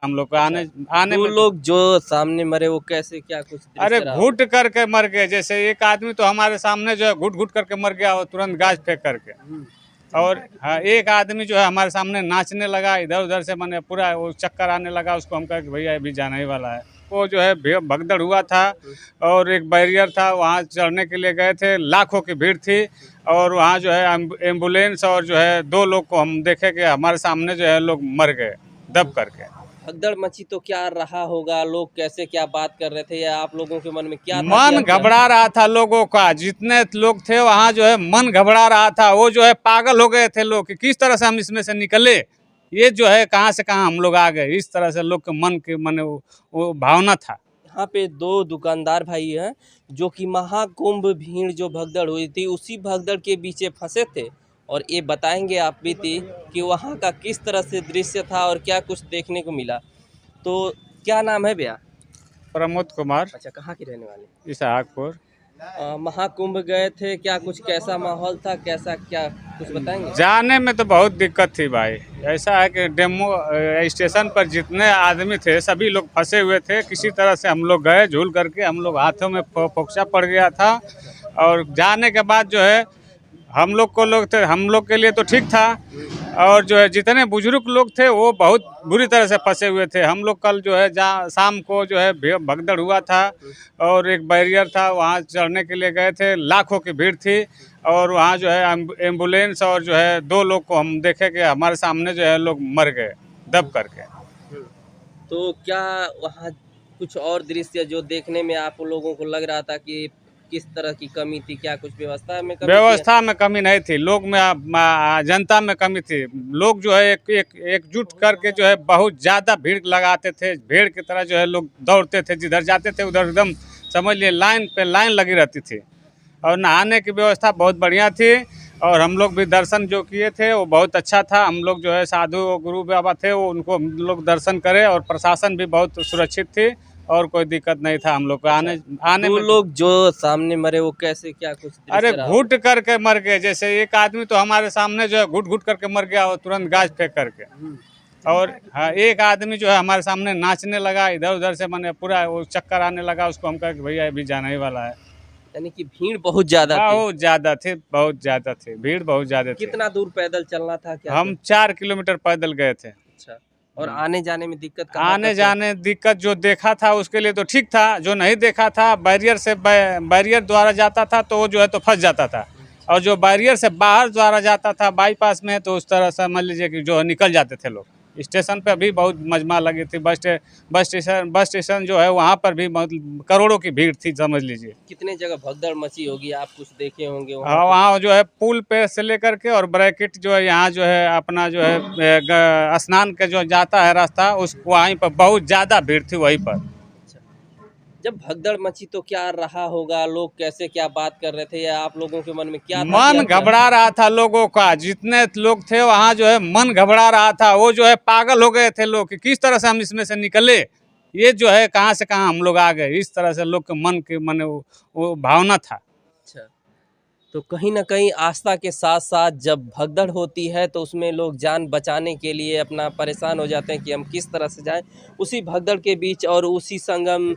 हम लोग को आने आने वो में। लोग जो सामने मरे वो कैसे, क्या कुछ अरे दृश्य रहा? घुट करके मर गए। जैसे एक आदमी तो हमारे सामने जो है घुट घुट करके मर गया, वो तुरंत गाज फेंक करके। और हाँ, एक आदमी जो है हमारे सामने नाचने लगा, इधर उधर से मैंने पूरा वो चक्कर आने लगा। उसको हम कहा कि भैया अभी जाना ही वाला है। वो जो है भगदड़ हुआ था और एक बैरियर था, वहाँ चढ़ने के लिए गए थे, लाखों की भीड़ थी। और वहाँ जो है एम्बुलेंस और जो है 2 लोग को हम देखे कि हमारे सामने जो है लोग मर गए दब करके। भगदड़ मची तो क्या रहा होगा, लोग कैसे क्या बात कर रहे थे, या आप लोगों के मन में क्या था कि मन अब क्या? घबरा रहा था लोगों का, जितने लोग थे वहाँ जो है मन घबरा रहा था। वो जो है पागल हो गए थे लोग कि किस तरह से हम इसमें से निकले, ये जो है कहाँ से कहाँ हम लोग आ गए। इस तरह से लोग के मन के मन वो भावना था। यहाँ पे दो दुकानदार भाई हैं जो कि महाकुंभ भीड़ जो भगदड़ हुई थी उसी भगदड़ के पीछे फंसे थे, और ये बताएंगे आप बीती कि वहाँ का किस तरह से दृश्य था और क्या कुछ देखने को मिला। तो क्या नाम है भैया? प्रमोद कुमार, अच्छा, कहाँ के रहने वाले? इसहाकपुर। महाकुंभ गए थे, क्या कुछ कैसा माहौल था, कैसा क्या कुछ बताएंगे? जाने में तो बहुत दिक्कत थी भाई। ऐसा है कि डेमो स्टेशन पर जितने आदमी थे सभी लोग फंसे हुए थे। किसी तरह से हम लोग गए, झूल करके हम लोग हाथों में फोक्सा पड़ गया था। और जाने के बाद जो है हम लोग के लिए तो ठीक था। और जो है जितने बुजुर्ग लोग थे वो बहुत बुरी तरह से फंसे हुए थे। हम लोग कल जो है जहाँ शाम को जो है भगदड़ हुआ था और एक बैरियर था, वहाँ चढ़ने के लिए गए थे, लाखों की भीड़ थी। और वहाँ जो है एम्बुलेंस और जो है 2 लोग को हम देखे कि हमारे सामने जो है लोग मर गए दब करके। तो क्या वहाँ कुछ और दृश्य जो देखने में आप लोगों को लग रहा था कि किस तरह की कमी थी, क्या कुछ व्यवस्था में कमी थी? व्यवस्था में कमी नहीं थी, लोग में जनता में कमी थी। लोग जो है एकजुट करके जो है बहुत ज़्यादा भीड़ लगाते थे। भीड़ की तरह जो है लोग दौड़ते थे, जिधर जाते थे उधर एकदम समझ लिए लाइन पे लाइन लगी रहती थी। और नहाने की व्यवस्था बहुत बढ़िया थी। और हम लोग भी दर्शन जो किए थे वो बहुत अच्छा था। हम लोग जो है साधु गुरु बाबा थे वो उनको हम लोग दर्शन करे, और प्रशासन भी बहुत सुरक्षित थी और कोई दिक्कत नहीं था हम लोग को आने वो में। लोग जो सामने मरे वो कैसे, क्या कुछ अरे दृश्य रहा? घुट करके मर गए। जैसे एक आदमी तो हमारे सामने जो है घुट घुट करके मर गया, वो तुरंत गाज फेंक करके। और हाँ, एक आदमी जो है हमारे सामने नाचने लगा, इधर उधर से मैंने पूरा वो चक्कर आने लगा। उसको हम कहा कि भैया अभी जाना ही वाला है। यानी कि भीड़ बहुत ज्यादा थी। बहुत ज़्यादा थे, बहुत ज़्यादा थे, भीड़ बहुत ज़्यादा थी। कितना दूर पैदल चलना था, क्या हम 4 किलोमीटर पैदल गए थे। अच्छा, और आने जाने में दिक्कत कहाँ आने तक है? जाने दिक्कत जो देखा था उसके लिए तो ठीक था, जो नहीं देखा था बैरियर द्वारा जाता था तो वो जो है तो फंस जाता था। और जो बैरियर से बाहर द्वारा जाता था बाईपास में, तो उस तरह से समझ लीजिए कि जो निकल जाते थे लोग। स्टेशन पे भी बहुत मजमा लगी थी। बस स्टेशन जो है वहाँ पर भी मतलब करोड़ों की भीड़ थी, समझ लीजिए। कितने जगह भगदड़ मची होगी, आप कुछ देखे होंगे हाँ, वहाँ पे? वहाँ जो है पुल पे से लेकर के और ब्रैकेट जो है यहाँ जो है अपना जो है स्नान के जो जाता है रास्ता, उस वहीं पर बहुत ज़्यादा भीड़ थी वहीं पर। अच्छा, जब भगदड़ मची तो क्या रहा होगा, लोग कैसे क्या बात कर रहे थे, या आप लोगों के मन में क्या था कि मन अब क्या? घबरा रहा था लोगों का, जितने लोग थे वहाँ जो है मन घबरा रहा था। वो जो है पागल हो गए थे लोग कि किस तरह से हम इसमें से निकले, ये जो है कहाँ से कहाँ हम लोग आ गए। इस तरह से लोग के मन के मन वो भावना था। अच्छा, तो कहीं ना कहीं आस्था के साथ साथ जब भगदड़ होती है तो उसमें लोग जान बचाने के लिए अपना परेशान हो जाते हैं कि हम किस तरह से जाएं। उसी भगदड़ के बीच और उसी संगम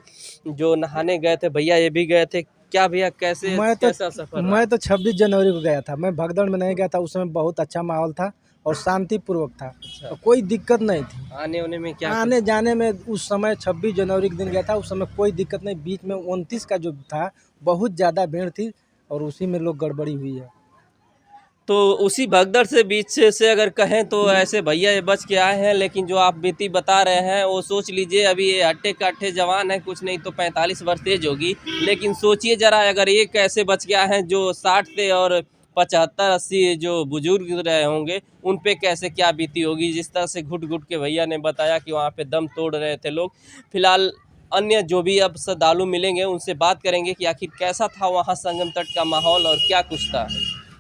जो नहाने गए थे भैया, ये भी गए थे क्या भैया? कैसे कैसा सफर रहा? मैं तो 26 जनवरी को गया था। मैं भगदड़ में नहीं गया था। उस समय बहुत अच्छा माहौल था और शांतिपूर्वक था। अच्छा, और कोई दिक्कत नहीं थी। आने होने में क्या? आने जाने में उस समय 26 जनवरी के दिन गया था, उस समय कोई दिक्कत नहीं। बीच में 29 का जो था बहुत ज़्यादा भीड़ थी और उसी में लोग गड़बड़ी हुई है। तो उसी भगदड़ से बीच से अगर कहें तो ऐसे भैया ये बच के आए हैं, लेकिन जो आप बीती बता रहे हैं वो सोच लीजिए अभी ये हट्टे कट्टे जवान है, कुछ नहीं तो 45 वर्ष एज होगी। लेकिन सोचिए ज़रा, अगर ये कैसे बच के आए हैं जो 60 थे और 75-80 जो बुजुर्ग रहे होंगे, उन पे कैसे क्या बीती होगी। जिस तरह से घुट घुट के भैया ने बताया कि वहाँ पे दम तोड़ रहे थे लोग। फिलहाल अन्य जो भी अब श्रद्धालु मिलेंगे उनसे बात करेंगे कि आखिर कैसा था वहाँ संगम तट का माहौल और क्या कुछ था।